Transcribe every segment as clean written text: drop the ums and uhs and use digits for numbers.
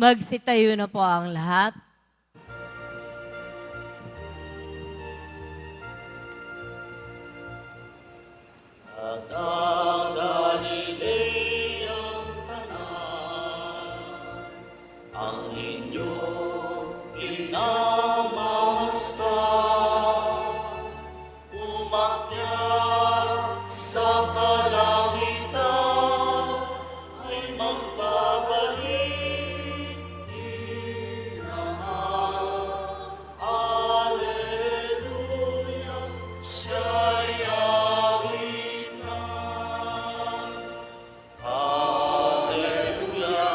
Magsitayo na po ang lahat. Ang inyong pinamamasdan, umakyat sa kalangitan, ay magbabalik dirahan. Alleluia, siya'y awit na. Alleluia,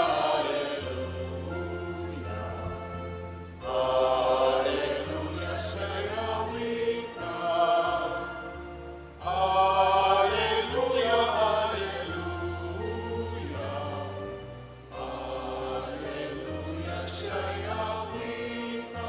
Alleluia, siya'y awit na. Alleluia, Alleluia, Alleluia, siya'y awit na.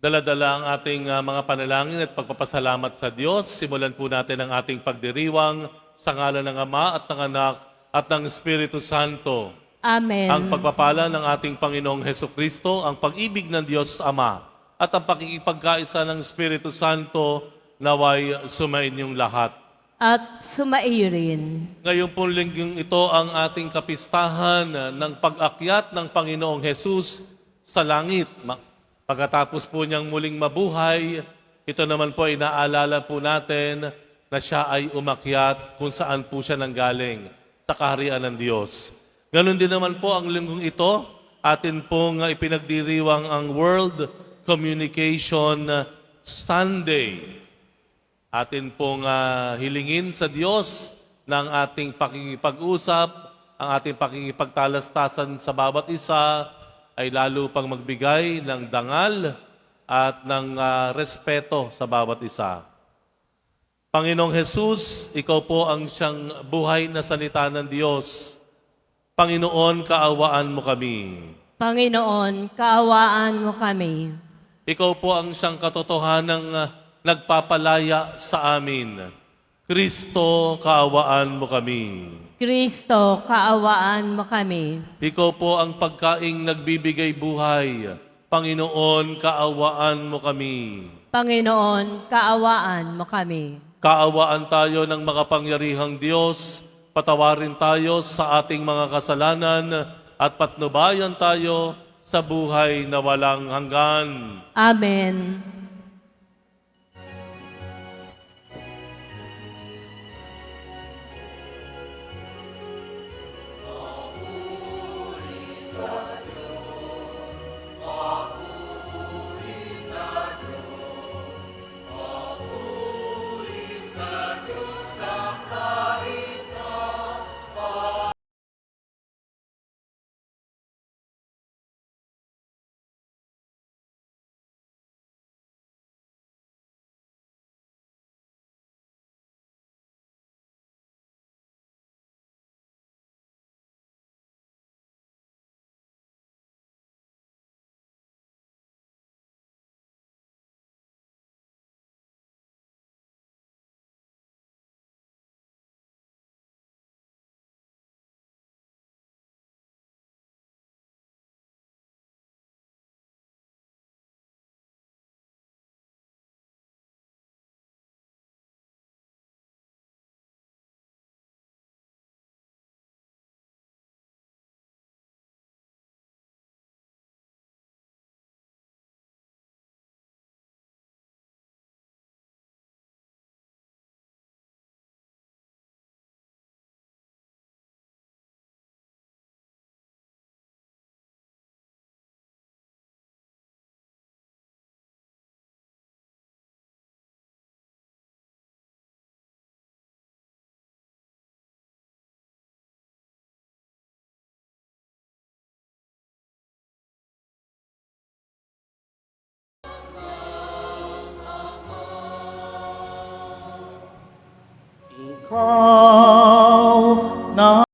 Dala-dala ang ating mga panalangin at pagpapasalamat sa Diyos. Simulan po natin ang ating pagdiriwang sa ngalan ng Ama at ng Anak at ng Espiritu Santo. Amen. Ang pagpapala ng ating Panginoong Hesukristo, ang pag-ibig ng Diyos Ama at ang pakikipagkaisa ng Espiritu Santo naway sumainyong lahat. At sumaiyo rin. Ngayon po linggong ito ang ating kapistahan ng pag-akyat ng Panginoong Hesus sa langit. Pagkatapos po niyang muling mabuhay, ito naman po ay naalala po natin na siya ay umakyat kung saan po siya nanggaling, sa kaharian ng Diyos. Ganon din naman po ang linggong ito, atin pong ipinagdiriwang ang World Communication Sunday. Atin pong hilingin sa Diyos ng ating pakikipag-usap, ang ating pakikipagtalastasan sa bawat isa, ay lalo pang magbigay ng dangal at ng respeto sa bawat isa. Panginoong Jesus, ikaw po ang siyang buhay na salita ng Diyos. Panginoon, kaawaan mo kami. Panginoon, kaawaan mo kami. Ikaw po ang siyang katotohanang nagpapalaya sa amin. Kristo, kaawaan mo kami. Kristo, kaawaan mo kami. Ikaw po ang pagkaing nagbibigay buhay. Panginoon, kaawaan mo kami. Panginoon, kaawaan mo kami. Kaawaan tayo ng makapangyarihang Diyos, patawarin tayo sa ating mga kasalanan at patnubayan tayo sa buhay na walang hanggan. Amen. Ikaw na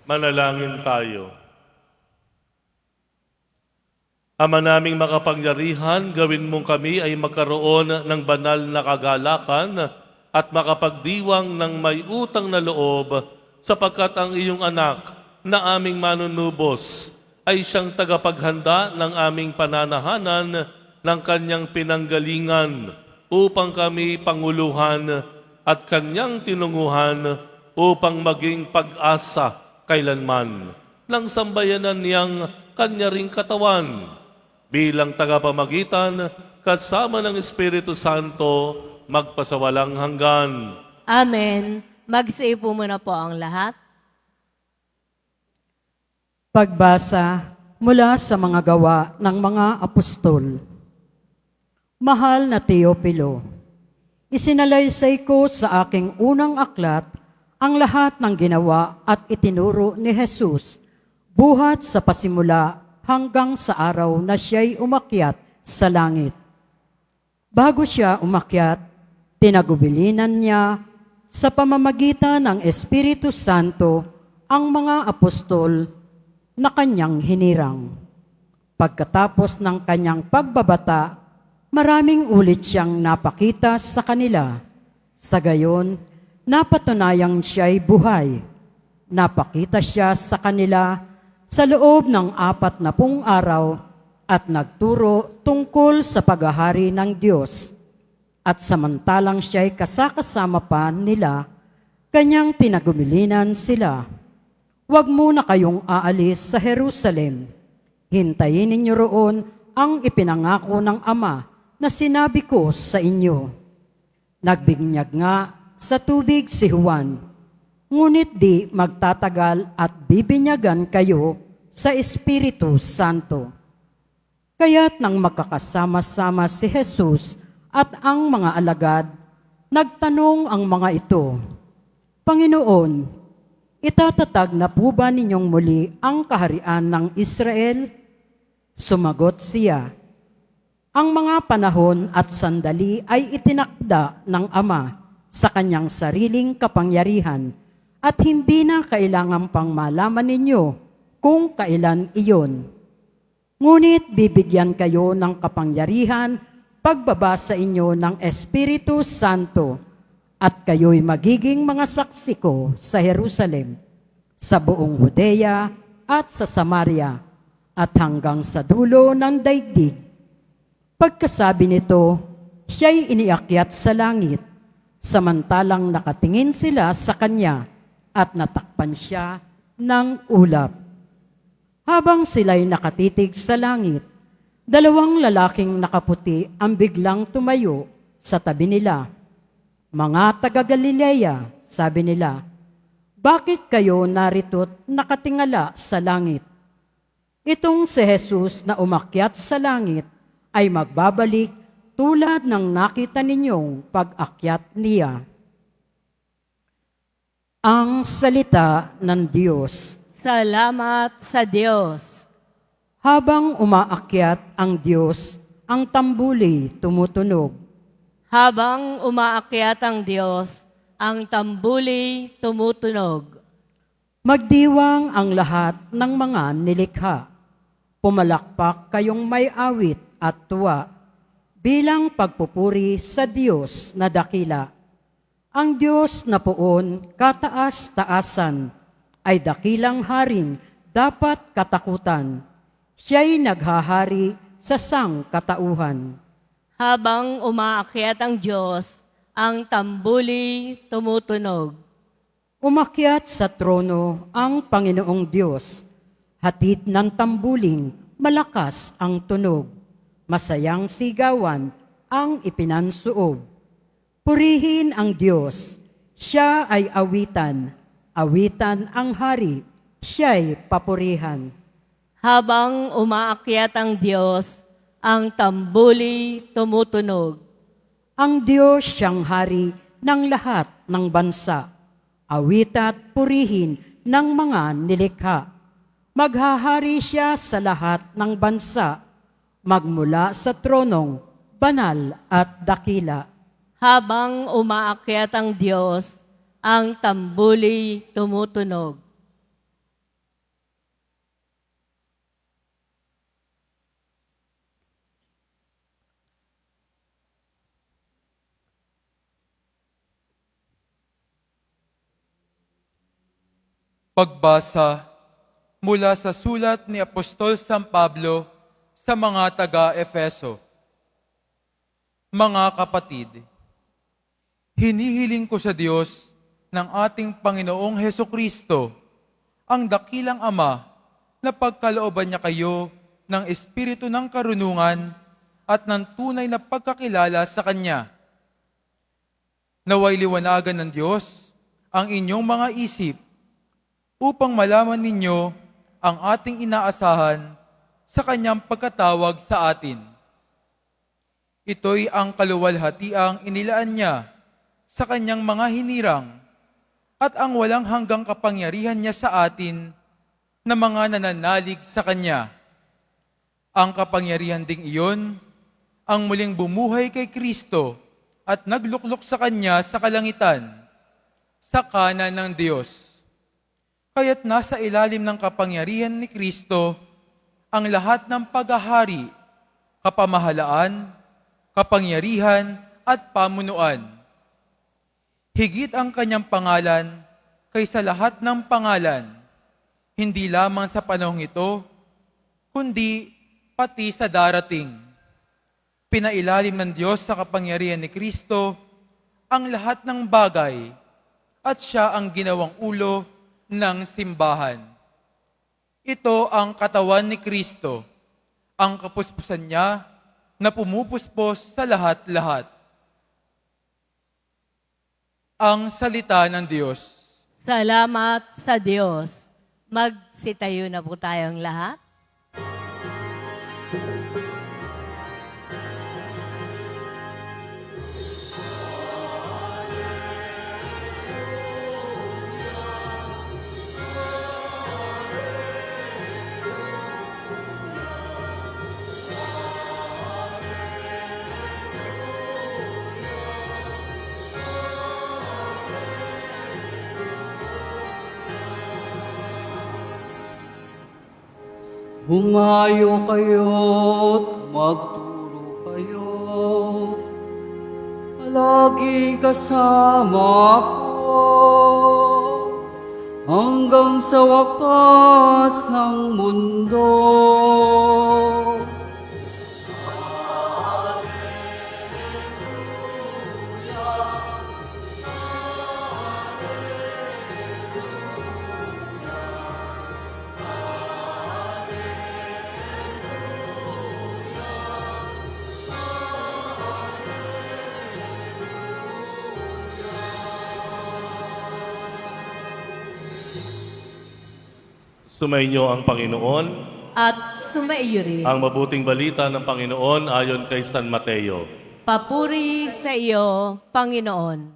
Manalangin tayo. Ama naming makapangyarihan, gawin mong kami ay magkaroon ng banal na kagalakan at makapagdiwang ng may utang na loob sapagkat ang iyong anak na aming manunubos ay siyang tagapaghanda ng aming pananahanan ng kanyang pinanggalingan upang kami panguluhan at kanyang tinunguhan upang maging pag-asa kailanman ng sambayanan niyang kanya ring katawan bilang tagapamagitan kasama ng Espiritu Santo magpasawalang hanggan. Amen. Magsiupo muna po ang lahat. Pagbasa mula sa mga gawa ng mga apostol. Mahal na Teopilo, isinalaysay ko sa aking unang aklat ang lahat ng ginawa at itinuro ni Jesus buhat sa pasimula hanggang sa araw na siya'y umakyat sa langit. Bago siya umakyat, tinagubilinan niya sa pamamagitan ng Espiritu Santo ang mga apostol na kanyang hinirang. Pagkatapos ng kanyang pagbabata, maraming ulit siyang napakita sa kanila. Sa gayon, napatunayang siya'y buhay. Napakita siya sa kanila sa loob ng 40 araw at nagturo tungkol sa paghahari ng Diyos. At samantalang siya'y kasakasama pa nila, kanyang tinagumilinan sila. Huwag muna kayong aalis sa Jerusalem. Hintayin ninyo roon ang ipinangako ng Ama na sinabi ko sa inyo. Nagbinyag nga sa tubig si Juan, ngunit di magtatagal at bibinyagan kayo sa Espiritu Santo. Kaya't nang magkakasama-sama si Jesus at ang mga alagad, nagtanong ang mga ito, Panginoon, itatatag na po ba ninyong muli ang kaharian ng Israel? Sumagot siya, ang mga panahon at sandali ay itinakda ng Ama sa kanyang sariling kapangyarihan at hindi na kailangan pang malaman ninyo kung kailan iyon. Ngunit bibigyan kayo ng kapangyarihan pagbaba sa inyo ng Espiritu Santo at kayo'y magiging mga saksi ko sa Jerusalem, sa buong Judea at sa Samaria at hanggang sa dulo ng daigdig. Pagkasabi nito, siya'y iniakyat sa langit, samantalang nakatingin sila sa kanya at natakpan siya ng ulap. Habang sila'y nakatitig sa langit, 2 lalaking nakaputi ang biglang tumayo sa tabi nila. Mga taga-Galilea, sabi nila, bakit kayo narito't nakatingala sa langit? Itong si Jesus na umakyat sa langit ay magbabalik tulad ng nakita ninyong pag-akyat niya. Ang salita ng Diyos. Salamat sa Diyos. Habang umaakyat ang Diyos, ang tambuli tumutunog. Habang umaakyat ang Diyos, ang tambuli tumutunog. Magdiwang ang lahat ng mga nilikha. Pumalakpak kayong may awit at tuwa bilang pagpupuri sa Diyos na dakila. Ang Diyos na poon kataas-taasan ay dakilang haring dapat katakutan. Siya'y naghahari sa sangkatauhan. Habang umaakyat ang Diyos, ang tambuli tumutunog. Umakyat sa trono ang Panginoong Diyos. Hatid ng tambuling, malakas ang tunog. Masayang sigawan ang ipinansuob. Purihin ang Diyos, siya ay awitan. Awitan ang hari, siya'y papurihan. Habang umaakyat ang Diyos, ang tambuli tumutunog. Ang Diyos siyang hari ng lahat ng bansa. Awit at purihin ng mga nilikha. Maghahari siya sa lahat ng bansa, magmula sa tronong banal at dakila. Habang umaakyat ang Diyos, ang tambuli tumutunog. Pagbasa mula sa sulat ni Apostol San Pablo sa mga taga-Efeso. Mga kapatid, hinihiling ko sa Diyos ng ating Panginoong Hesukristo, ang dakilang Ama, na pagkalooban niya kayo ng espiritu ng karunungan at ng tunay na pagkakilala sa Kanya. Naway liwanagan ng Diyos ang inyong mga isip upang malaman ninyo ang ating inaasahan sa Kanyang pagkatawag sa atin. Ito'y ang kaluwalhatiang inilaan niya sa Kanyang mga hinirang at ang walang hanggang kapangyarihan niya sa atin na mga nananalig sa Kanya. Ang kapangyarihan ding iyon ang muling bumuhay kay Kristo at nagluklok sa Kanya sa kalangitan, sa kanan ng Diyos. Kaya't nasa ilalim ng kapangyarihan ni Kristo ang lahat ng paghahari, kapamahalaan, kapangyarihan at pamunuan. Higit ang Kanyang pangalan kaysa lahat ng pangalan, hindi lamang sa panahong ito, kundi pati sa darating. Pinailalim ng Diyos sa kapangyarihan ni Kristo ang lahat ng bagay at Siya ang ginawang ulo ng simbahan. Ito ang katawan ni Kristo, ang kapuspusan niya na pumupuspos sa lahat-lahat. Ang salita ng Diyos. Salamat sa Diyos. Magsitayo na po tayong lahat. Humayo kayo't magturo kayo, palagi kasama ko, hanggang sa wakas ng mundo. Sumainyo ang Panginoon. At sumaiyo rin. Ang mabuting balita ng Panginoon ayon kay San Mateo. Papuri sa iyo, Panginoon.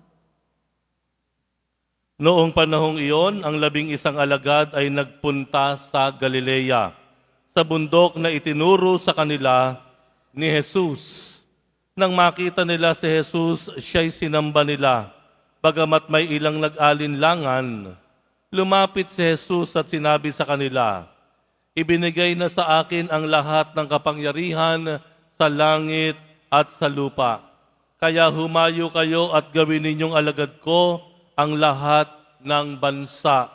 Noong panahong iyon, ang 11 alagad ay nagpunta sa Galilea, sa bundok na itinuro sa kanila ni Jesus. Nang makita nila si Jesus, siya'y sinamba nila. Bagamat may ilang nag-alinlangan, lumapit si Jesus at sinabi sa kanila, "Ibinigay na sa akin ang lahat ng kapangyarihan sa langit at sa lupa. Kaya humayo kayo at gawin ninyong alagad ko ang lahat ng bansa.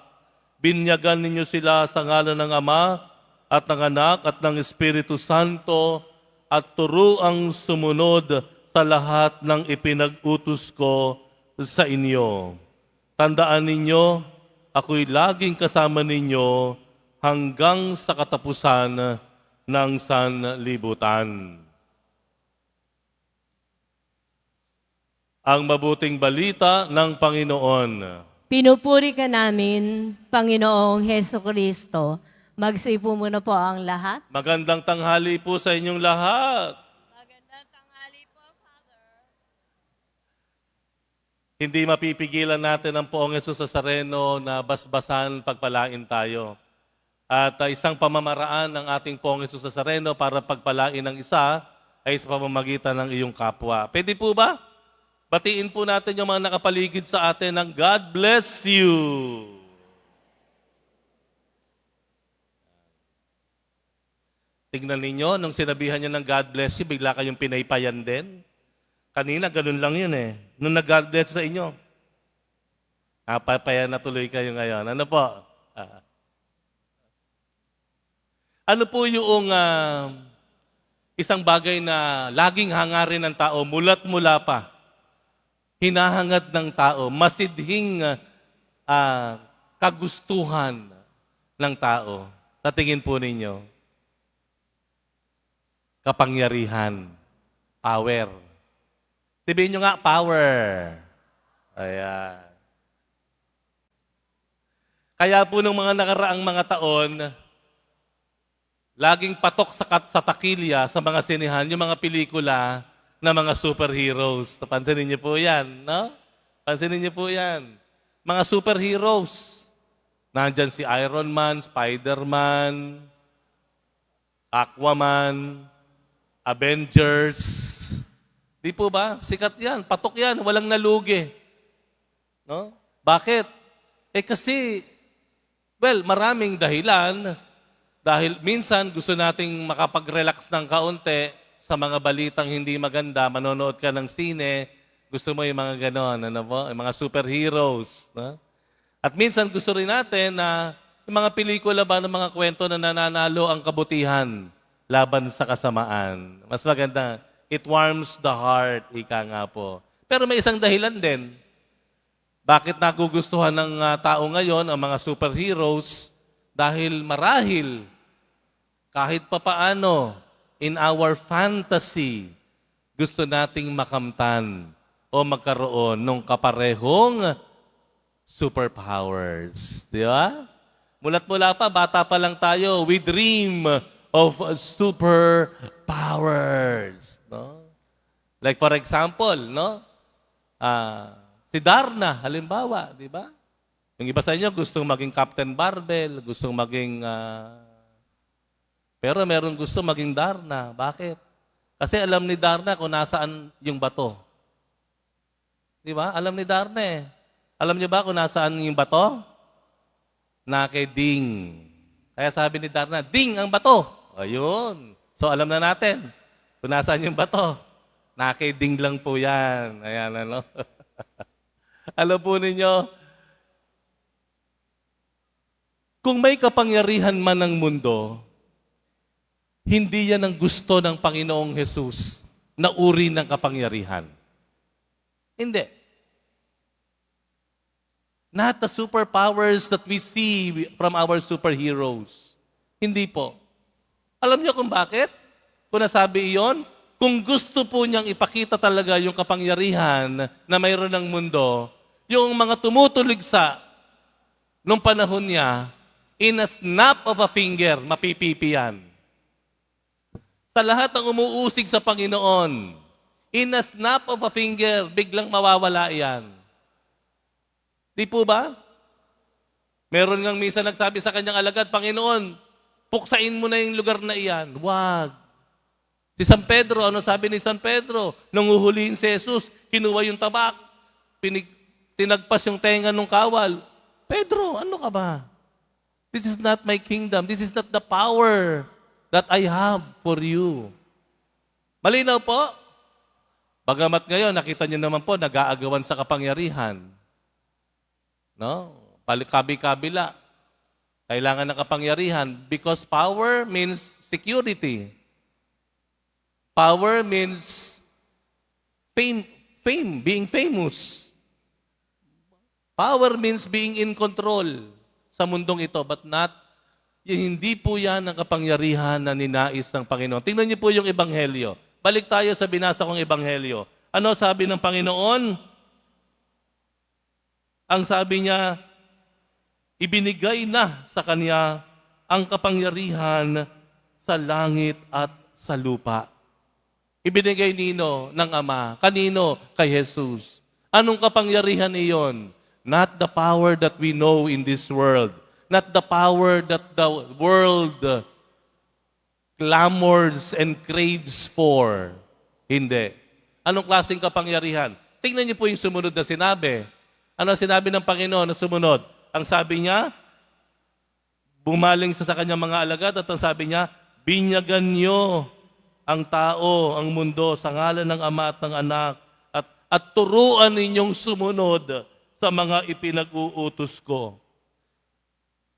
Binyagan ninyo sila sa ngalan ng Ama at ng Anak at ng Espiritu Santo at turuang sumunod sa lahat ng ipinag-utos ko sa inyo. Tandaan ninyo, ako'y laging kasama ninyo hanggang sa katapusan ng sanlibutan." Ang mabuting balita ng Panginoon. Pinupuri ka namin, Panginoong Heso Kristo. Magsipo muna po ang lahat. Magandang tanghali po sa inyong lahat. Magandang tanghali po, Father. Hindi mapipigilan natin ang Poong Jesus Nazareno na basbasan pagpalain tayo. At isang pamamaraan ng ating Poong Jesus Nazareno para pagpalain ng isa ay sa pamamagitan ng iyong kapwa. Pwede po ba? Batiin po natin yung mga nakapaligid sa atin ng God bless you. Tingnan ninyo, nung sinabihan niyo ng God bless you, bigla kayong pinaypayan din. Kanina, ganun lang yun eh. Nung nag-God bless sa inyo, papayan na tuloy kayo ngayon. Ano po? Ano po yung isang bagay na laging hangarin ng tao, mulat mula pa, hinahangad ng tao, masidhing kagustuhan ng tao? Sa tingin po ninyo, kapangyarihan, power. Sabihin nyo nga, power. Ayan. Kaya po nung mga nakaraang mga taon, laging patok sa takilya sa mga sinehan, yung mga pelikula ng mga superheroes. Pansinin niyo po yan, no? Pansinin niyo po yan. Mga superheroes. Nandyan si Iron Man, Spider-Man, Aquaman, Avengers. Di po ba? Sikat yan, patok yan, walang nalugi. No? Bakit? Kasi, maraming dahilan. Dahil minsan gusto nating makapag-relax ng kaunti sa mga balitang hindi maganda, manonood ka ng sine, gusto mo yung mga ganon, yung mga superheroes. No? At minsan gusto rin natin na yung mga pelikula ba ng mga kwento na nananalo ang kabutihan laban sa kasamaan. Mas maganda, it warms the heart, ika nga po. Pero may isang dahilan din. Bakit nagugustuhan ng tao ngayon ang mga superheroes? Dahil marahil, kahit papaano, in our fantasy, gusto nating makamtan o magkaroon ng kaparehong superpowers. Di ba? Mulat-mula pa, bata pa lang tayo, we dream of superpowers. No? Like for example, no? Si Darna, halimbawa, di ba? Yung iba sa inyo gustong maging Captain Barbell, gustong maging... pero meron gusto maging Darna. Bakit? Kasi alam ni Darna kung nasaan yung bato. Di ba? Alam ni Darna eh. Alam niyo ba kung nasaan yung bato? Ding. Kaya sabi ni Darna, ding ang bato. Ayun. So alam na natin kung nasaan yung bato. Ding lang po yan. Ayan, ano? Alam po ninyo, kung may kapangyarihan man ng mundo, hindi yan ang gusto ng Panginoong Jesus na uri ng kapangyarihan. Hindi. Not the superpowers that we see from our superheroes. Hindi po. Alam niyo kung bakit? Kung nasabi iyon, kung gusto po niyang ipakita talaga yung kapangyarihan na mayroon ng mundo, yung mga tumutuligsa nung panahon niya, in a snap of a finger, mapipipi yan. Sa lahat ng umuusig sa Panginoon, in a snap of a finger, biglang mawawala yan. Di po ba? Meron ngang minsan nagsabi sa kanyang alagad, Panginoon, puksain mo na yung lugar na iyan. Wag. Si San Pedro, ano sabi ni San Pedro? Nung uhulihin si Jesus, kinuha yung tabak, tinagpas yung tenga ng kawal. Pedro, ano ka ba? This is not my kingdom. This is not the power that I have for you. Malinaw po? Bagamat ngayon, nakita niyo naman po, nag-aagawan sa kapangyarihan. No? Kabi-kabila. Kailangan ng kapangyarihan because power means security. Power means fame, being famous. Power means being in control sa mundong ito, but hindi po yan ang kapangyarihan na ninais ng Panginoon. Tingnan niyo po yung Ebanghelyo. Balik tayo sa binasa kong Ebanghelyo. Ano sabi ng Panginoon? Ang sabi niya, ibinigay na sa Kanya ang kapangyarihan sa langit at sa lupa. Ibinigay nino ng Ama. Kanino? Kay Jesus. Anong kapangyarihan iyon? Not the power that we know in this world. Not the power that the world clamors and craves for. Hindi. Anong klaseng kapangyarihan? Tingnan niyo po yung sumunod na sinabi. Ano sinabi ng Panginoon na sumunod? Ang sabi niya, bumaling sa kanyang mga alagad at ang sabi niya, binyagan niyo ang tao, ang mundo sa ngalan ng Ama at ng Anak at turuan ninyong sumunod sa mga ipinag-uutos ko.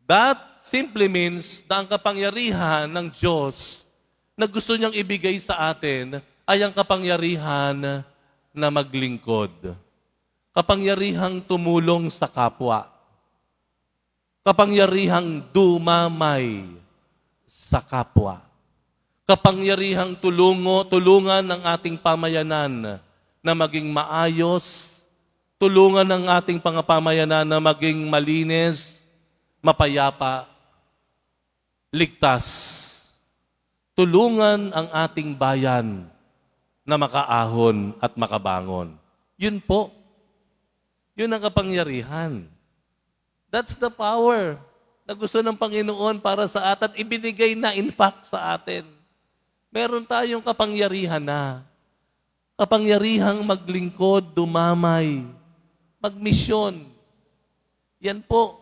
That simply means na ang kapangyarihan ng Diyos na gusto niyang ibigay sa atin ay ang kapangyarihan na maglingkod. Kapangyarihang tumulong sa kapwa. Kapangyarihang dumamay sa kapwa. Kapangyarihang tulungan ng ating pamayanan na maging maayos, tulungan ng ating pamayanan na maging malinis, mapayapa, ligtas. Tulungan ang ating bayan na makaahon at makabangon. Yun po. Yun ang kapangyarihan. That's the power na gusto ng Panginoon para sa atin. Ibinigay na in fact sa atin. Meron tayong kapangyarihan na. Kapangyarihang maglingkod, dumamay, magmisyon. Yan po.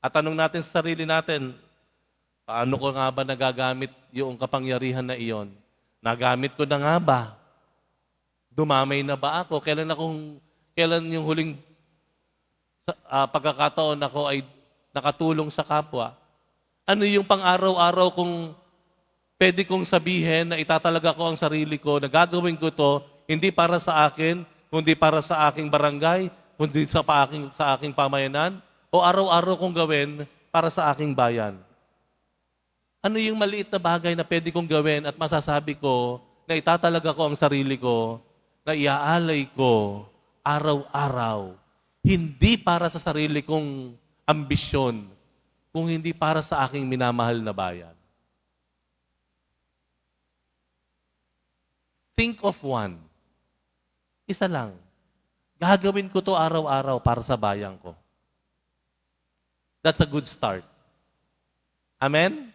At tanong natin sa sarili natin, paano ko nga ba nagagamit yung kapangyarihan na iyon? Nagamit ko na nga ba? Dumamay na ba ako? Kailan yung huling pagkakataon ako ay nakatulong sa kapwa? Ano yung pang-araw-araw kung pwede kong sabihin na itatalaga ko ang sarili ko, na gagawin ko to, hindi para sa akin, kundi para sa aking barangay, kundi sa aking pamayanan, o araw-araw kong gawin para sa aking bayan? Ano yung maliit na bagay na pwede kong gawin at masasabi ko na itatalaga ko ang sarili ko, na iaalay ko araw-araw, hindi para sa sarili kong ambisyon, kung hindi para sa aking minamahal na bayan? Think of one. Isa lang. Gagawin ko to araw-araw para sa bayan ko. That's a good start. Amen?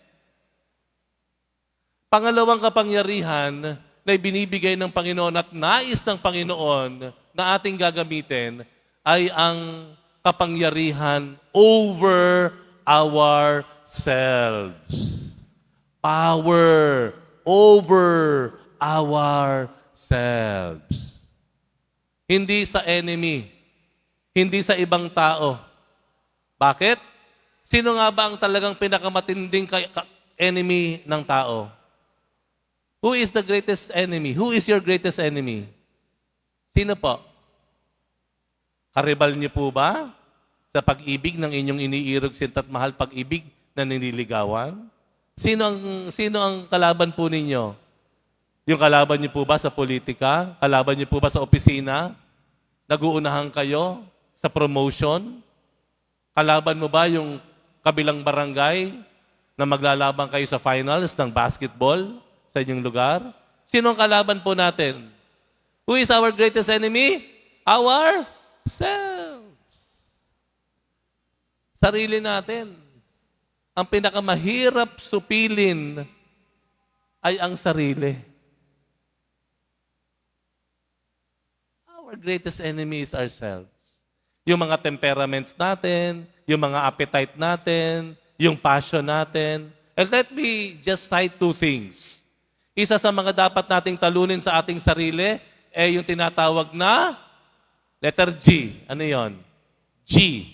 Pangalawang kapangyarihan na ibinibigay ng Panginoon at nais ng Panginoon na ating gagamitin ay ang kapangyarihan over ourselves. Power over ourselves. Hindi sa enemy. Hindi sa ibang tao. Bakit? Sino nga ba ang talagang pinakamatinding enemy ng tao? Who is the greatest enemy? Who is your greatest enemy? Sino po? Karibal niyo po ba sa pag-ibig ng inyong iniirog sinta't mahal pag-ibig na nililigawan? Sino ang kalaban po ninyo? Yung kalaban niyo po ba sa politika? Kalaban niyo po ba sa opisina? Naguunahan kayo sa promotion? Kalaban mo ba yung kabilang barangay na maglalaban kayo sa finals ng basketball sa inyong lugar? Sino ang kalaban po natin? Who is our greatest enemy? Ourselves. Sarili natin. Ang pinakamahirap supilin ay ang sarili. Our greatest enemy is ourselves. Yung mga temperaments natin, yung mga appetite natin, yung passion natin. And let me just cite two things. Isa sa mga dapat nating talunin sa ating sarili ay yung tinatawag na letter G. Ano yon? G.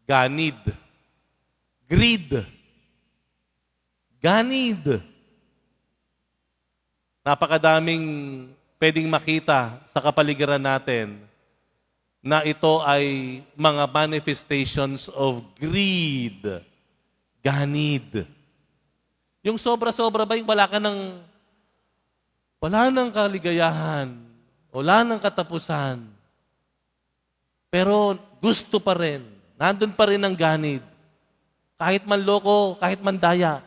Ganid. Greed. Ganid. Napakadaming pwedeng makita sa kapaligiran natin na ito ay mga manifestations of greed. Ganid. Yung sobra-sobra ba yung wala nang kaligayahan, wala nang katapusan, pero gusto pa rin, nandun pa rin ang ganid. Kahit manloko, kahit mandaya,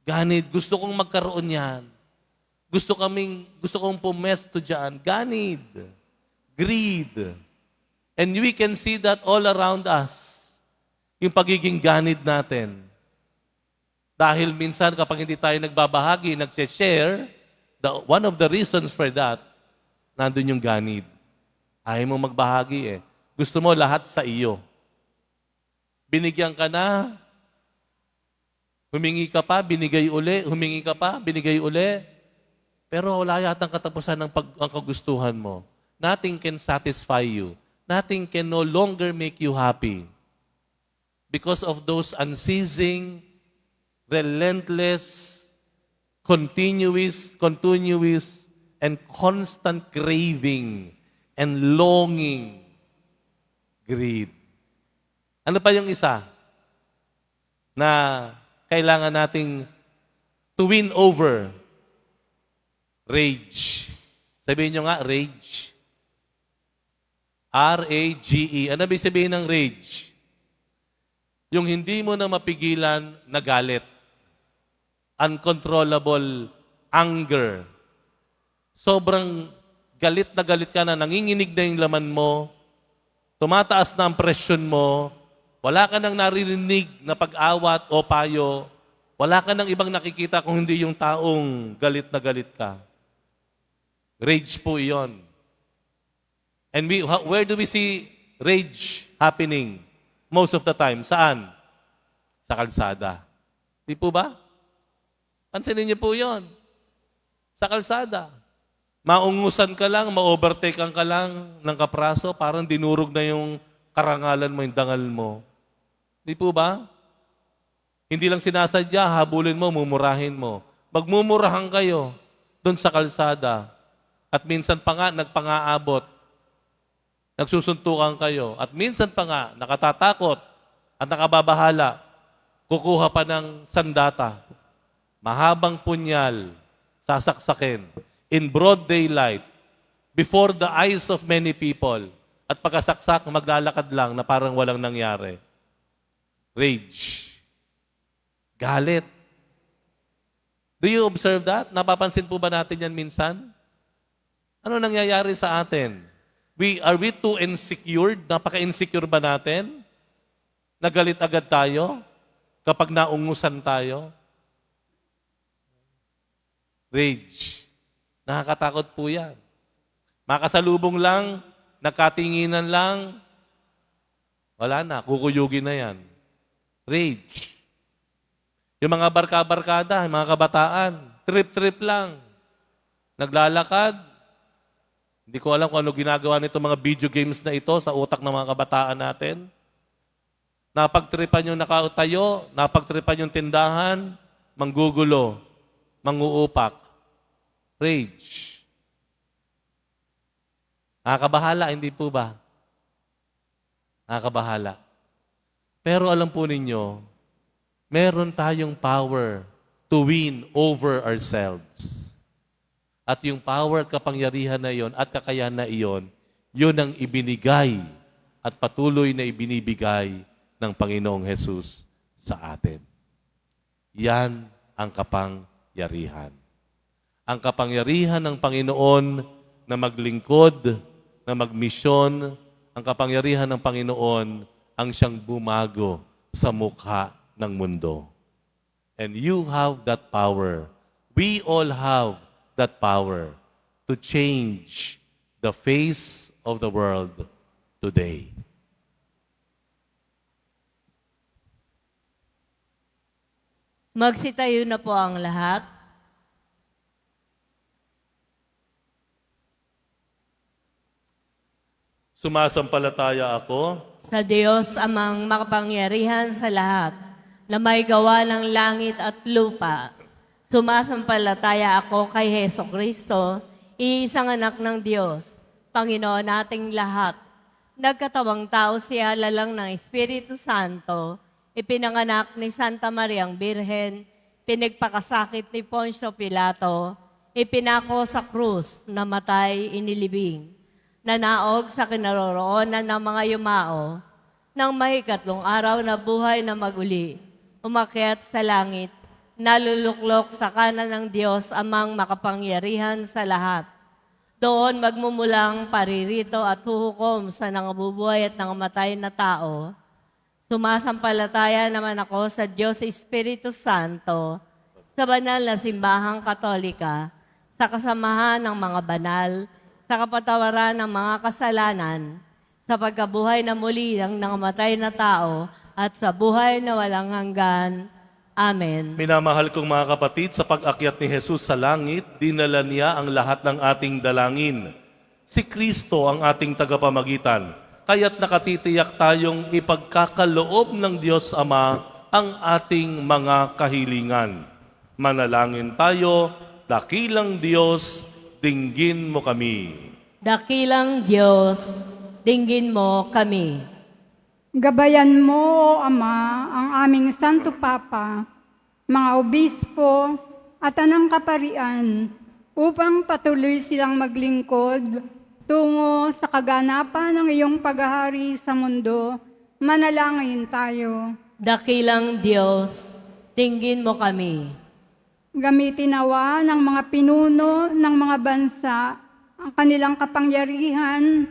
ganid, gusto kong magkaroon yan. Gusto kong pumesto dyan. Ganid. Greed. And we can see that all around us. Yung pagiging ganid natin. Dahil minsan kapag hindi tayo nagbabahagi, nagse-share, one of the reasons for that, nandun yung ganid. Ayaw mo magbahagi eh. Gusto mo lahat sa iyo. Binigyan ka na, humingi ka pa, binigay uli, humingi ka pa, binigay uli. Pero wala yatang katapusan ng ang kagustuhan mo. Nothing can satisfy you. Nothing can no longer make you happy. because of those unceasing, relentless, continuous, and constant craving and longing, greed. Ano pa yung isa na kailangan nating to win over? Rage. Sabihin nyo nga, rage. R-A-G-E. Ano ibig sabihin ng rage? Yung hindi mo na mapigilan na galit. Uncontrollable anger. Sobrang galit ka na, nanginginig na yung laman mo, tumataas na ang presyon mo, wala ka nang naririnig na pag-awat o payo, wala ka nang ibang nakikita kung hindi yung taong galit na galit ka. Rage po iyon. And where do we see rage happening? Most of the time. Saan? Sa kalsada. Di po ba? Pansinin niyo po yon. Sa kalsada. Maungusan ka lang, ma-overtakean ka lang ng kapraso, parang dinurog na yung karangalan mo, yung dangal mo. Di po ba? Hindi lang sinasadya, habulin mo, mumurahin mo. Magmumurahan kayo doon sa kalsada. At minsan pa nga, nagpangaabot. Nagsusuntukan kayo. At minsan pa nga, nakatatakot at nakababahala. Kukuha pa ng sandata. Mahabang punyal, sasaksakin. In broad daylight, before the eyes of many people. At pagkasaksak, maglalakad lang na parang walang nangyari. Rage. Galit. Do you observe that? Napapansin po ba natin yan minsan? Ano nangyayari sa atin? Are we too insecure? Napaka-insecure ba natin? Nagalit agad tayo kapag naungusan tayo? Rage. Nakakatakot po yan. Makasalubong lang, nagkatinginan lang, wala na, kukuyugin na yan. Rage. Yung mga barka-barkada, yung mga kabataan, trip-trip lang. Naglalakad. Hindi ko alam kung ano ginagawa nito mga video games na ito sa utak ng mga kabataan natin. Napagtripan yung nakatayo, napagtripan yung tindahan, manggugulo, manguupak. Rage. Nakakabahala, hindi po ba? Nakakabahala. Pero alam po ninyo, meron tayong power to win over ourselves. At yung power at kapangyarihan na iyon at kakayahan na iyon, yun ang ibinigay at patuloy na ibinibigay ng Panginoong Hesus sa atin. Yan ang kapangyarihan. Ang kapangyarihan ng Panginoon na maglingkod, na magmisyon, ang kapangyarihan ng Panginoon ang siyang bumago sa mukha ng mundo. And you have that power. We all have that power to change the face of the world today. Magsitayo na po ang lahat. Sumasampalataya ako Sa Diyos amang makapangyarihan sa lahat, na may gawa ng langit at lupa. Sumasampalataya ako kay Heso Kristo, iisang anak ng Diyos, Panginoon nating lahat. Nagkatawang tao siya lalang ng Espiritu Santo, ipinanganak ni Santa Mariang Birhen, pinagpakasakit ni Poncio Pilato, ipinako sa krus, namatay, inilibing. Nanaog sa kinaroroonan ng mga yumao, nang may 3 araw na buhay na maguli, umakyat sa langit, naluluklok sa kanan ng Diyos amang makapangyarihan sa lahat. Doon magmumulang paririto at huhukom sa nangabubuhay at nangamatay na tao. Sumasampalataya naman ako sa Diyos Espiritu Santo, sa banal na simbahang katolika, sa kasamahan ng mga banal, sa kapatawaran ng mga kasalanan, sa pagkabuhay na muli ng nangamatay na tao, at sa buhay na walang hanggan. Amen. Minamahal kong mga kapatid, sa pag-akyat ni Jesus sa langit, dinala niya ang lahat ng ating dalangin. Si Kristo ang ating tagapamagitan. kaya't nakatitiyak tayong ipagkakaloob ng Diyos Ama ang ating mga kahilingan. Manalangin tayo, dakilang Diyos, dinggin mo kami. Dakilang Diyos, dinggin mo kami. Gabayan mo, O Ama, ang aming Santo Papa, mga obispo at anang kaparian upang patuloy silang maglingkod tungo sa kaganapan ng iyong paghahari sa mundo. Manalangin tayo. Dakilang Diyos, dinggin mo kami. Gamitin nawa ng mga pinuno ng mga bansa ang kanilang kapangyarihan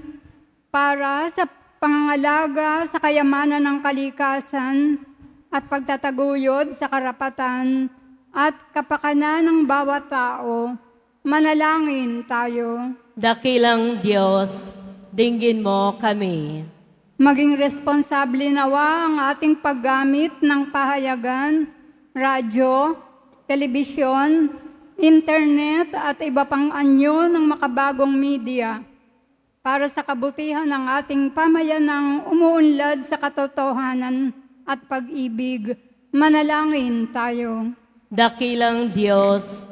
para sa pangangalaga sa kayamanan ng kalikasan at pagtataguyod sa karapatan at kapakanan ng bawat tao. Manalangin tayo. Dakilang Diyos, dinggin mo kami. Maging responsable nawa ang ating paggamit ng pahayagan, radyo, telebisyon, internet at iba pang anyo ng makabagong media para sa kabutihan ng ating pamayanang umuunlad sa katotohanan at pag-ibig. Manalangin tayo. Dakilang Diyos,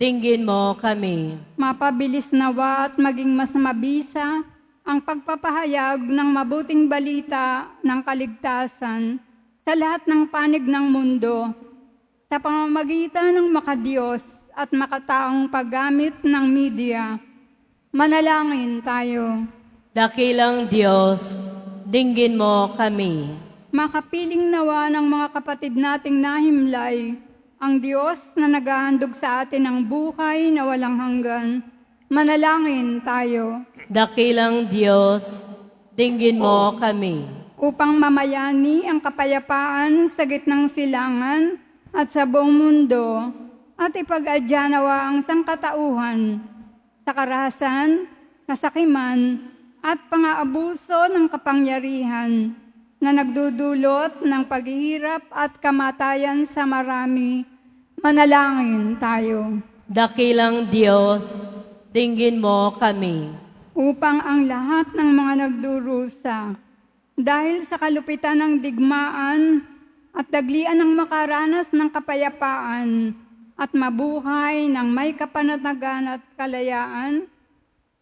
dinggin mo kami. Mapabilis nawa at maging mas mabisa ang pagpapahayag ng mabuting balita ng kaligtasan sa lahat ng panig ng mundo sa pamamagitan ng makadiyos at makataong paggamit ng media. Manalangin tayo. Dakilang Diyos, dinggin mo kami. Makapiling nawa ng mga kapatid nating nahimlay ang Diyos na naghahandog sa atin ng buhay na walang hanggan. Manalangin tayo. Dakilang Diyos, dinggin mo kami. Upang mamayani ang kapayapaan sa gitnang silangan at sa buong mundo at ipag-adya nawa ang sangkatauhan sa karahasan, kasakiman at pang-aabuso ng kapangyarihan na nagdudulot ng paghihirap at kamatayan sa marami. Manalangin tayo. Dakilang Diyos, dinggin mo kami. Upang ang lahat ng mga nagdurusa dahil sa kalupitan ng digmaan at daglian ng makaranas ng kapayapaan at mabuhay ng may kapanatagan at kalayaan,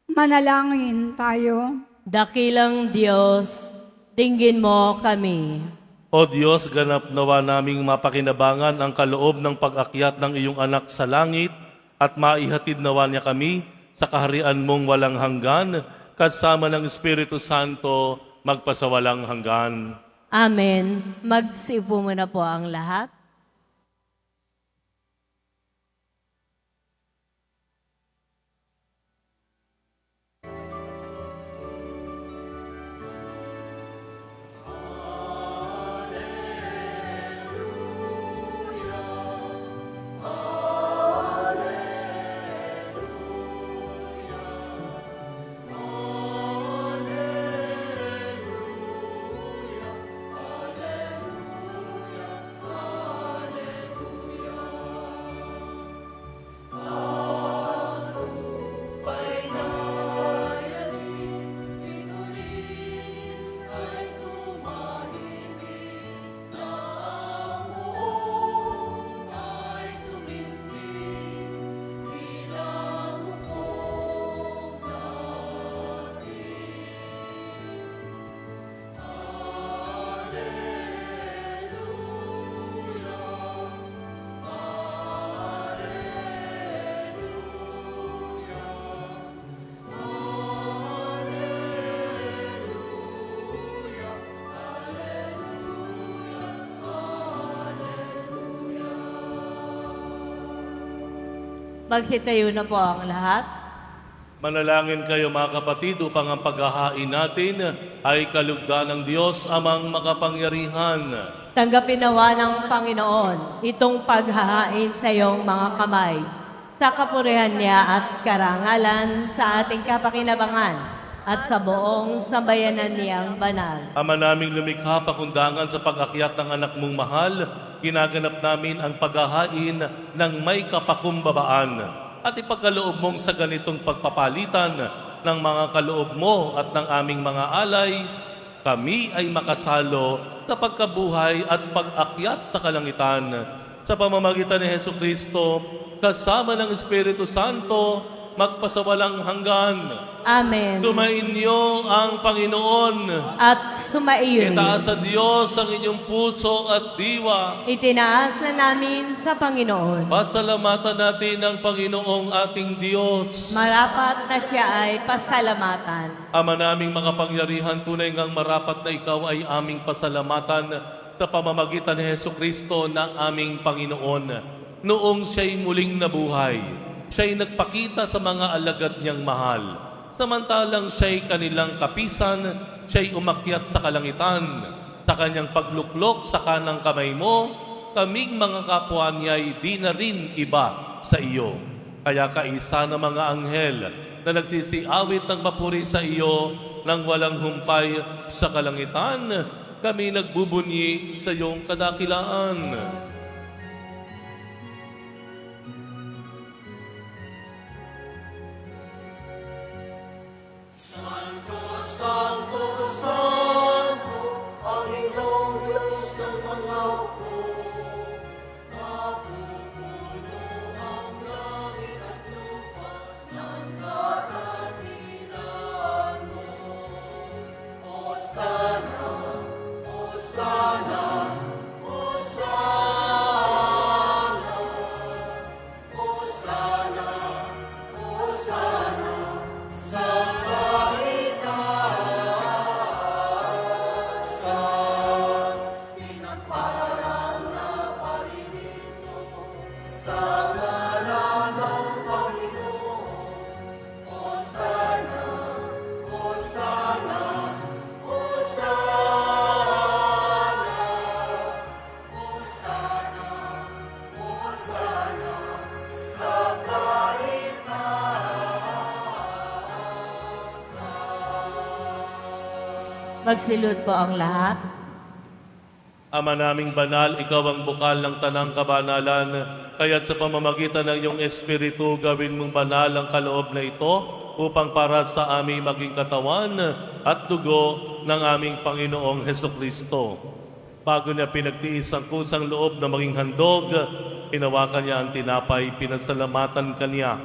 manalangin tayo. Dakilang Diyos, dinggin mo kami. O Diyos, ganap nawa naming mapakinabangan ang kaloob ng pag-akyat ng iyong anak sa langit at maihatid nawa niya kami sa kaharian mong walang hanggan, kasama ng Espiritu Santo, magpasawalang hanggan. Amen. Magsiupo muna po ang lahat. Magsitayo na po ang lahat. Manalangin kayo mga kapatid upang ang paghahain natin ay kalugdan ng Diyos amang makapangyarihan. Tanggapin nawa ng Panginoon itong paghahain sa iyong mga kamay, sa kapurihan niya at karangalan sa ating kapakinabangan at sa buong sambayanan niyang banal. Ama naming lumikha pakundangan sa pag-akyat ng anak mong mahal, ginaganap namin ang paghahain ng may kapakumbabaan at ipagkaloob mong sa ganitong pagpapalitan ng mga kaloob mo at ng aming mga alay, kami ay makasalo sa pagkabuhay at pag-akyat sa kalangitan. Sa pamamagitan ni Hesukristo, kasama ng Espiritu Santo, magpasawalang hanggan. Amen. Sumainyo ang Panginoon. At sumaiyon. Itaas sa Diyos ang inyong puso at diwa. Itinaas na namin sa Panginoon. Pasalamatan natin ang Panginoong ating Diyos. Marapat na siya ay pasalamatan. Ama naming makapangyarihan, tunay ngang marapat na ikaw ay aming pasalamatan sa pamamagitan ni Hesukristo na aming Panginoon. Noong siya'y muling nabuhay, siya'y nagpakita sa mga alagad niyang mahal. Samantalang siya'y kanilang kapisan, siya'y umakyat sa kalangitan. Sa kanyang pagluklok sa kanang kamay mo, kaming mga kapwa niya'y di na rin iba sa iyo. Kaya kaisa ng mga anghel na nagsisiawit ng papuri sa iyo nang walang humpay sa kalangitan, kami nagbubunyi sa iyong kadakilaan. Santo, Santo, Santo, Panginoong Diyos ng mga upo. Napupuno ang langit at lupa ng kadakilaan mo. Hosana, Hosana, Hosana, Hosana, Hosana, sa kaitaasan. Pinagpalarang na parinito sa ngalan ng Panginoon. Hosana, Hosana, Hosana, Hosana, Hosana, sa Magsilod po ang lahat. Ama naming banal, ikaw ang bukal ng tanang kabanalan, kaya't sa pamamagitan ng iyong Espiritu, gawin mong banal ang kaloob na ito upang para sa aming maging katawan at dugo ng aming Panginoong Hesukristo. Bago niya pinagtiis ang kusang loob na maging handog, hinawakan niya ang tinapay, pinasalamatan kaniya.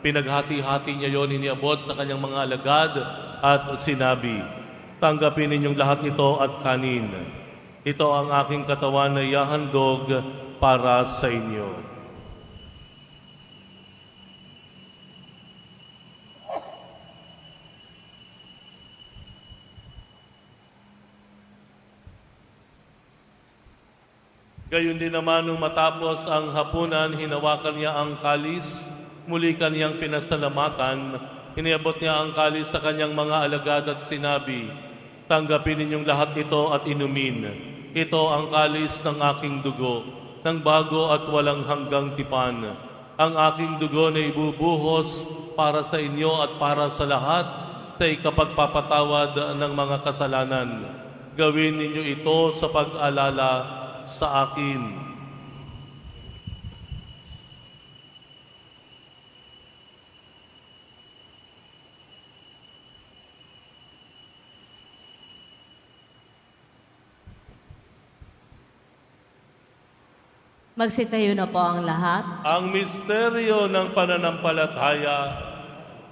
Pinaghati-hati niya yon, iniabot sa kanyang mga alagad at sinabi, "Tanggapin ninyong lahat nito at kanin. Ito ang aking katawan na ihahandog para sa inyo." Gayon din naman nung matapos ang hapunan, hinawakan niya ang kalis, muli kaniyang pinasalamatan, iniabot niya ang kalis sa kanyang mga alagad at sinabi, "Tanggapin ninyong lahat ito at inumin. Ito ang kalis ng aking dugo, ng bago at walang hanggang tipan. Ang aking dugo na ibubuhos para sa inyo at para sa lahat sa ikapagpapatawad ng mga kasalanan. Gawin ninyo ito sa pag-alala sa akin." Magsitayo na po ang lahat. Ang misteryo ng pananampalataya.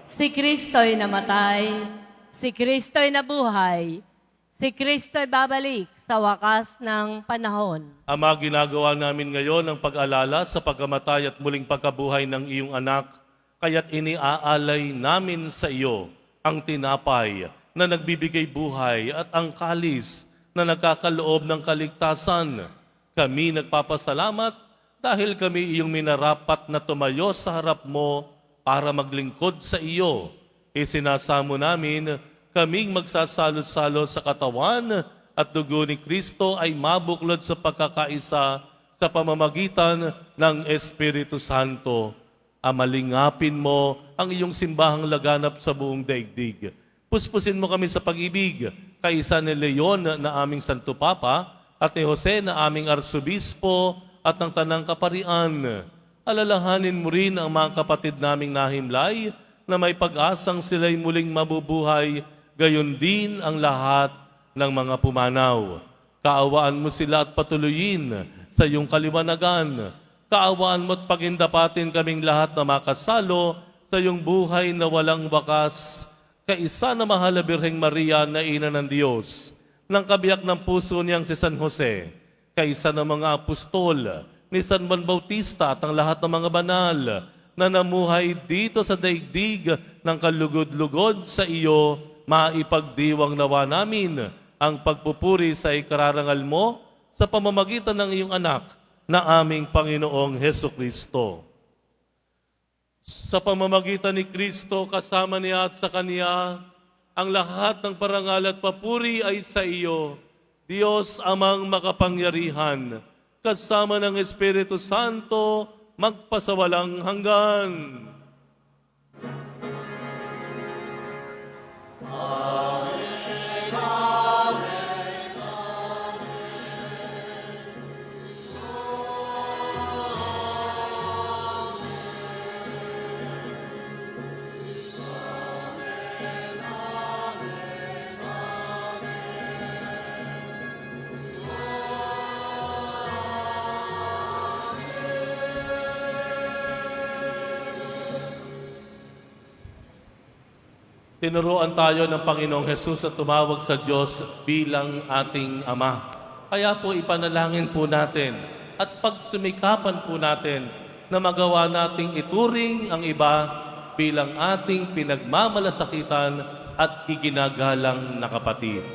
Si Kristo'y namatay, si Kristo'y nabuhay, si Kristo'y babalik sa wakas ng panahon. Ama, ginagawa namin ngayon ang pag-alala sa pagkamatay at muling pagkabuhay ng iyong anak, kaya't iniaalay namin sa iyo ang tinapay na nagbibigay buhay at ang kalis na nagkakaloob ng kaligtasan. Kami nagpapasalamat dahil kami iyong minarapat na tumayo sa harap mo para maglingkod sa iyo. Isinasamo namin kaming magsasalo-salo sa katawan at dugo ni Kristo ay mabuklod sa pagkakaisa sa pamamagitan ng Espiritu Santo. Amalingapin mo ang iyong simbahang laganap sa buong daigdig. Puspusin mo kami sa pag-ibig, kaisa ni Leon na aming Santo Papa at ni Jose na aming Arsobispo at ng Tanang Kaparian. Alalahanin mo rin ang mga kapatid naming nahimlay na may pag-asang sila'y muling mabubuhay, gayon din ang lahat ng mga pumanaw. Kaawaan mo sila at patuloyin sa iyong kaliwanagan. Kaawaan mo at pagindapatin kaming lahat na makasalo sa iyong buhay na walang wakas. Kaisa na mahal na Birheng Maria na ina ng Diyos, ng kabiyak ng puso niyang si San Jose, kaisa ng mga apostol, ni San Juan Bautista at ang lahat ng mga banal na namuhay dito sa daigdig ng kalugod-lugod sa iyo, maipagdiwang nawa namin ang pagpupuri sa ikararangal mo sa pamamagitan ng iyong anak na aming Panginoong Hesukristo. Sa pamamagitan ni Kristo, kasama niya at sa Kaniya, ang lahat ng parangal at papuri ay sa iyo, Diyos amang makapangyarihan, kasama ng Espiritu Santo, magpasawalang hanggan. Tinuruan tayo ng Panginoong Hesus at tumawag sa Diyos bilang ating Ama. Kaya po ipanalangin po natin at pagsumikapan po natin na magawa nating ituring ang iba bilang ating pinagmamalasakitan at iginagalang na kapatid.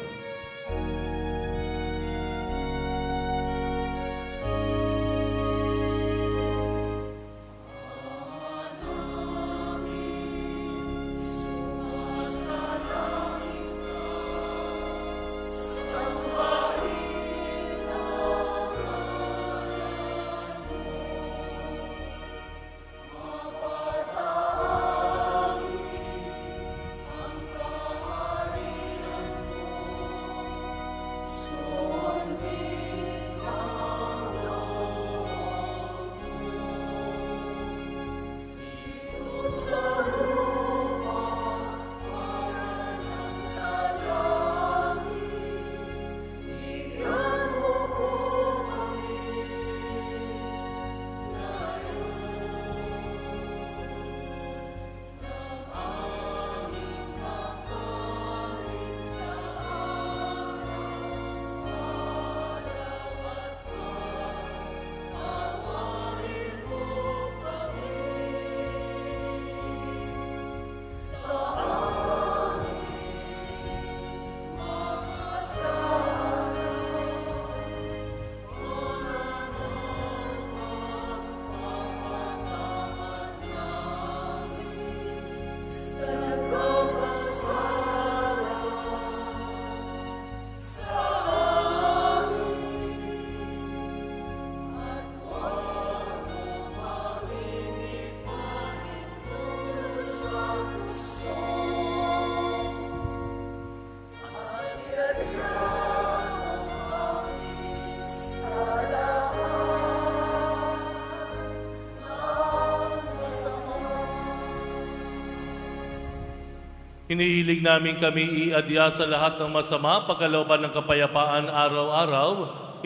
Hinihiling namin kami iadya sa lahat ng masama, pagkalooban ng kapayapaan araw-araw,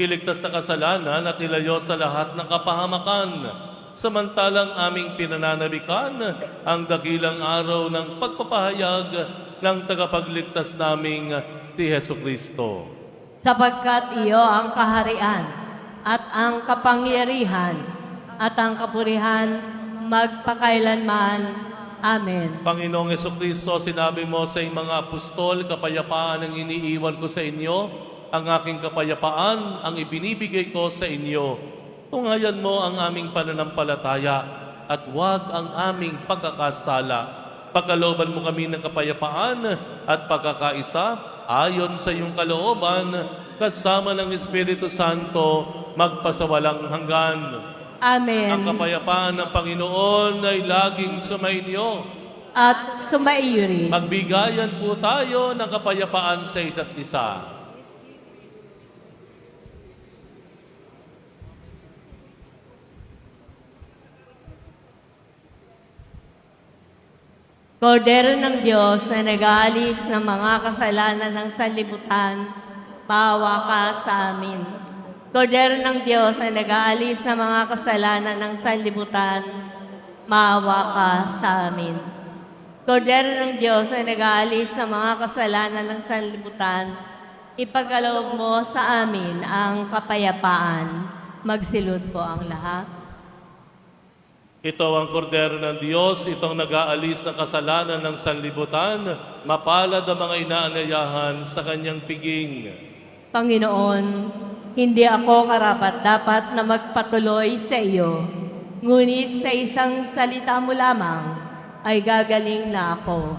iligtas sa kasalanan at ilayo sa lahat ng kapahamakan. Samantalang aming pinananabikan ang dakilang araw ng pagpapahayag ng tagapagligtas naming si Hesukristo. Sapagkat iyo ang kaharian at ang kapangyarihan at ang kapurihan magpakailanman. Amen. Panginoong Hesukristo, sinabi mo sa iyong mga apostol, kapayapaan ang iniiwan ko sa inyo, ang aking kapayapaan ang ibinibigay ko sa inyo. Tunghayan mo ang aming pananampalataya at huwag ang aming pagkakasala. Pagkalooban mo kami ng kapayapaan at pagkakaisa ayon sa iyong kalooban, kasama ng Espiritu Santo, magpasawalang hanggan. Amen. Ang kapayapaan ng Panginoon ay laging sumainyo. At sumaiyo rin. Magbigayan po tayo ng kapayapaan sa isa't isa. Kordero ng Diyos na nag-aalis ng mga kasalanan ng sanlibutan, maawa ka sa amin. Kordero ng Diyos na nag-aalis ng mga kasalanan ng sanlibutan, maawa ka sa amin. Kordero ng Diyos na nag-aalis ng mga kasalanan ng sanlibutan, ipagkaloob mo sa amin ang kapayapaan. Magsilod po ang lahat. Ito ang kordero ng Diyos, itong nag-aalis ng kasalanan ng sanlibutan, mapalad ang mga inaanyayahan sa kanyang piging. Panginoon, hindi ako karapat-dapat na magpatuloy sa iyo, ngunit sa isang salita mo lamang ay gagaling na ako.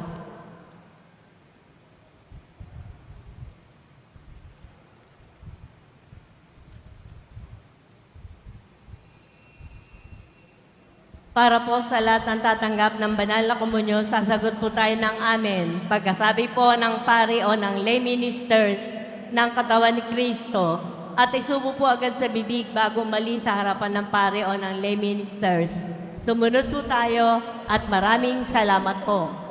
Para po sa lahat ng tatanggap ng banal na komunyon, sasagot po tayo ng amen. Pagkasabi po ng pari o ng lay ministers ng katawan ni Kristo, at isubo po agad sa bibig bago mali sa harapan ng pari o ng lay ministers. Sumunod po tayo at maraming salamat po.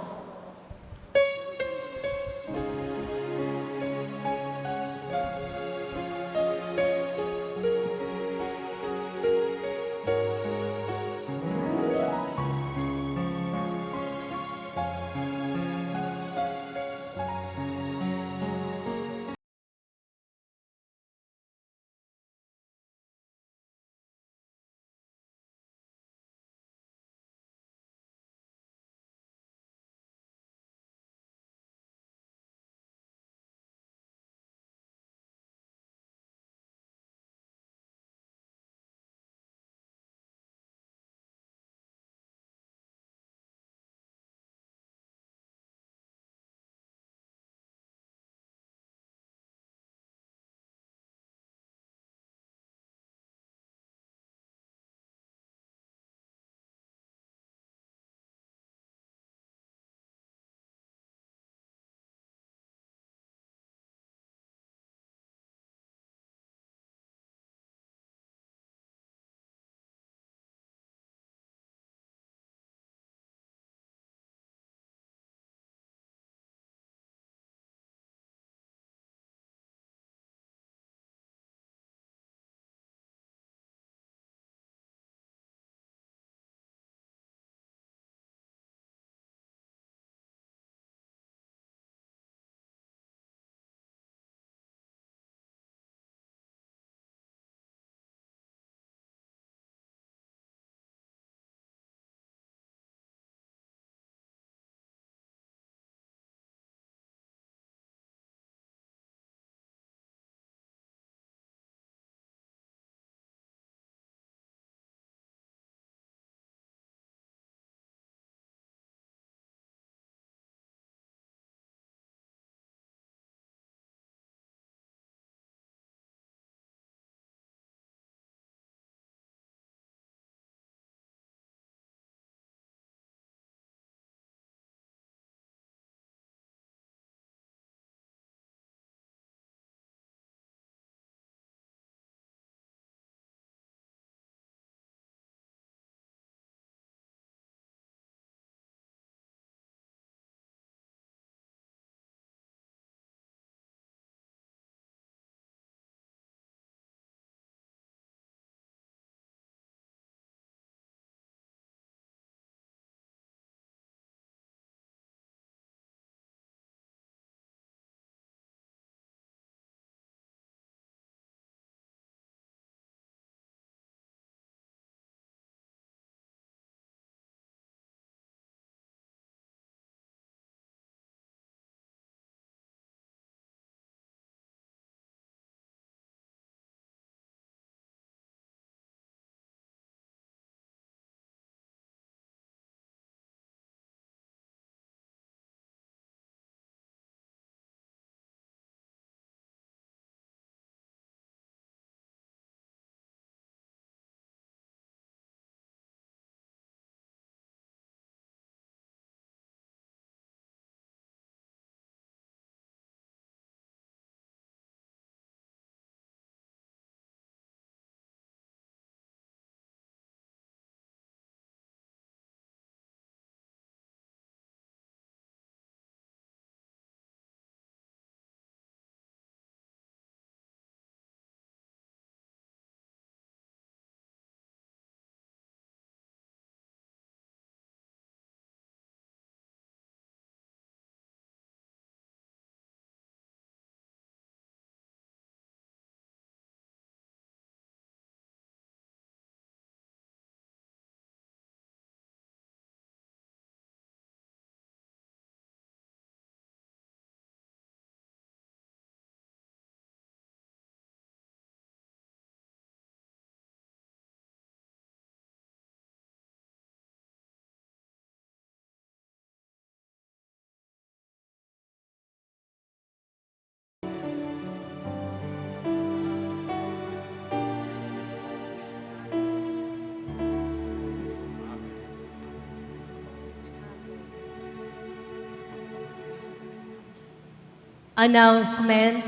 Announcement.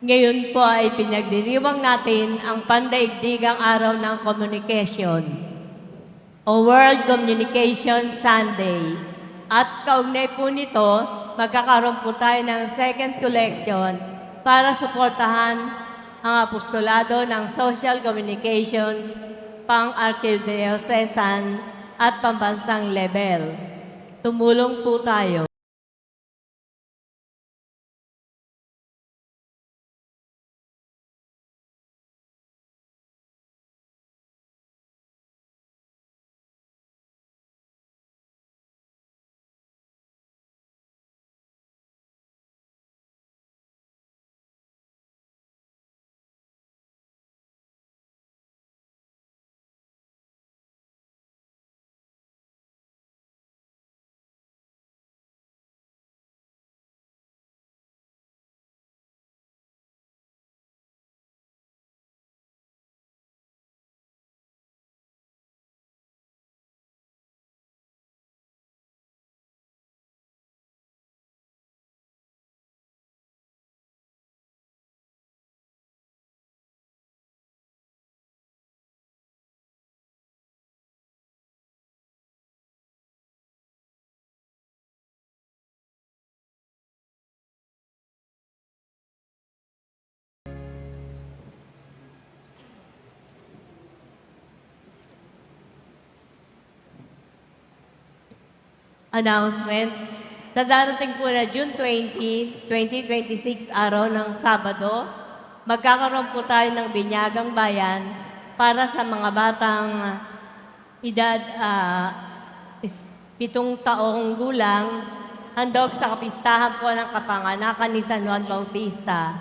Ngayon po ay pinagdiriwang natin ang Pandaigdigang Araw ng Communication o World Communication Sunday. At kaugnay po nito, magkakaroon po tayo ng second collection para suportahan ang apostolado ng social communications pang-archidiocesan at pambansang level. Tumulong po tayo. Announcements. Sa darating po na June 20, 2026, araw ng Sabado, magkakaroon po tayo ng Binyagang Bayan para sa mga batang edad 7 taong gulang, handog sa kapistahan po ng kapanganakan ni San Juan Bautista.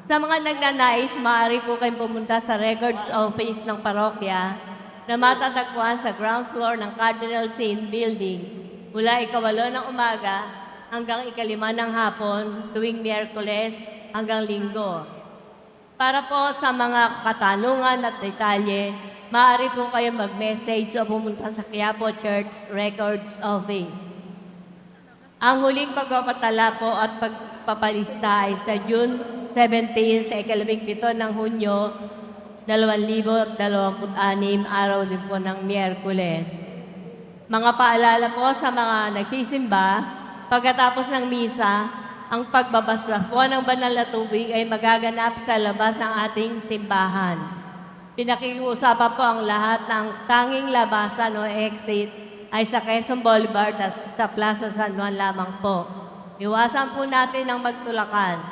Sa mga nagnanais, maaari po kayong pumunta sa records office ng parokya na matatagpuan sa ground floor ng Cardinal Sin Building mula 8:08 ng umaga hanggang 5:05 ng hapon tuwing Miyerkules hanggang Linggo. Para po sa mga katanungan at detalye, maaari po kayo mag-message o pumunta sa Quiapo Church Records Office. Ang huling pagpapatala po at pagpapalista ay sa June 17 sa 17 ng Hunyo 2026, araw din po ng Miyerkules. Mga paalala po sa mga nagsisimba, pagkatapos ng misa, ang pagbabasbas po ng banal na tubig ay magaganap sa labas ng ating simbahan. Pinakikiusapan po ang lahat ng tanging labasan o exit ay sa Quezon Boulevard at sa Plaza San Juan lamang po. Iwasan po natin ang magtulakan.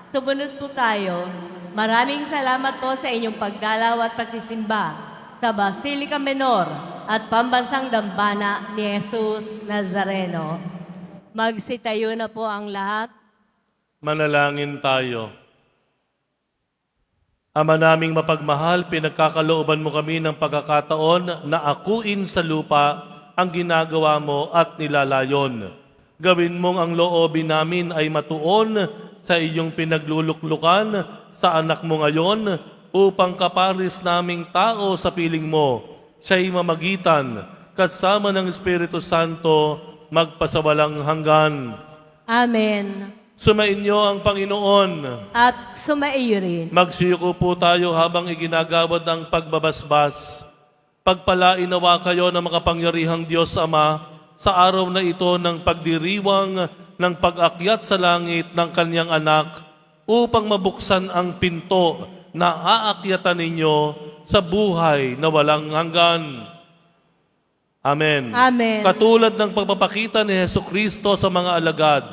Sumunod po tayo. Maraming salamat po sa inyong pagdalaw at pagsisimba sa Basilica Menor at Pambansang Dambana ni Jesus Nazareno. Magsitayo na po ang lahat. Manalangin tayo. Ama naming mapagmahal, pinagkakalooban mo kami ng pagkakataon na akuin sa lupa ang ginagawa mo at nilalayon. Gawin mong ang loobin namin ay matuon sa iyong pinagluluklukan sa anak mo ngayon upang kaparis naming tao sa piling mo. Siya'y mamagitan kasama ng Espiritu Santo magpasawalang hanggan. Amen. Sumainyo ang Panginoon. At sumaiyo rin. Magsiyuko po tayo habang iginagawad ang pagbabasbas. Pagpalain nawa kayo ng makapangyarihang Diyos Ama sa araw na ito ng pagdiriwang ng pag-akyat sa langit ng Kanyang anak upang mabuksan ang pinto na aakyatan ninyo sa buhay na walang hanggan. Amen. Amen. Katulad ng pagpapakita ni Hesukristo sa mga alagad,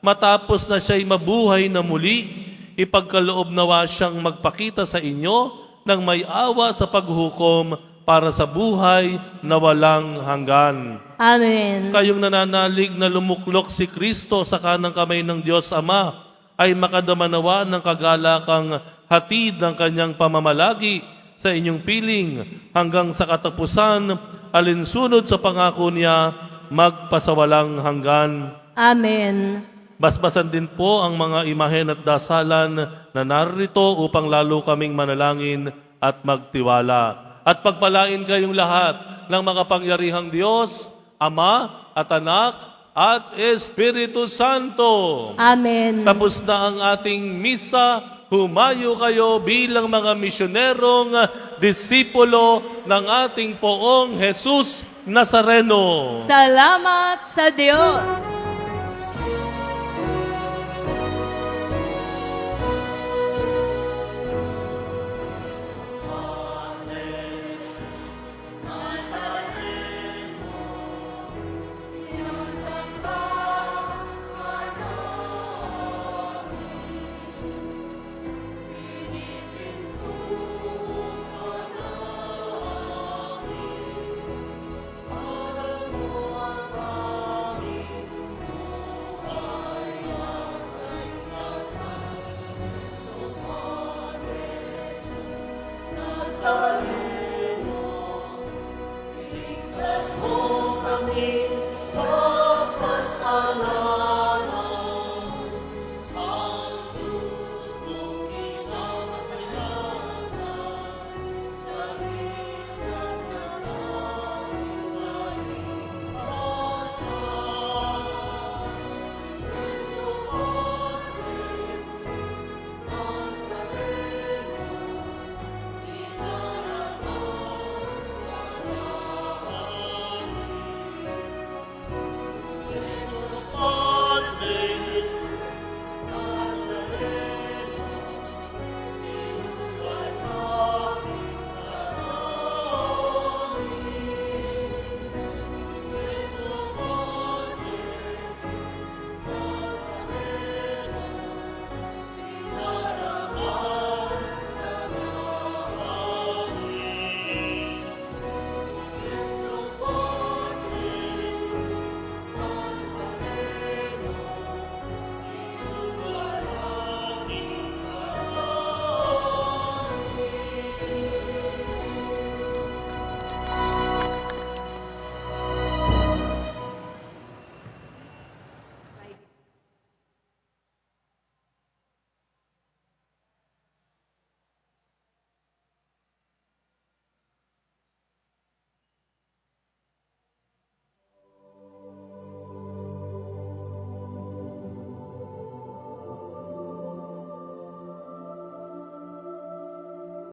matapos na siya'y mabuhay na muli, ipagkaloob nawa siyang magpakita sa inyo ng may awa sa paghukom para sa buhay na walang hanggan. Amen. Kayong nananalig na lumuklok si Kristo sa kanang kamay ng Diyos Ama ay makadamanawa ng kagalakang hatid ng kanyang pamamalagi sa inyong piling hanggang sa katapusan, alinsunod sa pangako niya, magpasawalang hanggan. Amen. Basbasan din po ang mga imahen at dasalan na narito upang lalo kaming manalangin at magtiwala. At pagpalain kayong lahat ng makapangyarihang Diyos, Ama at Anak at Espiritu Santo. Amen. Tapos na ang ating misa. Humayo kayo bilang mga misyonerong disipulo ng ating poong Jesus Nazareno. Salamat sa Diyos.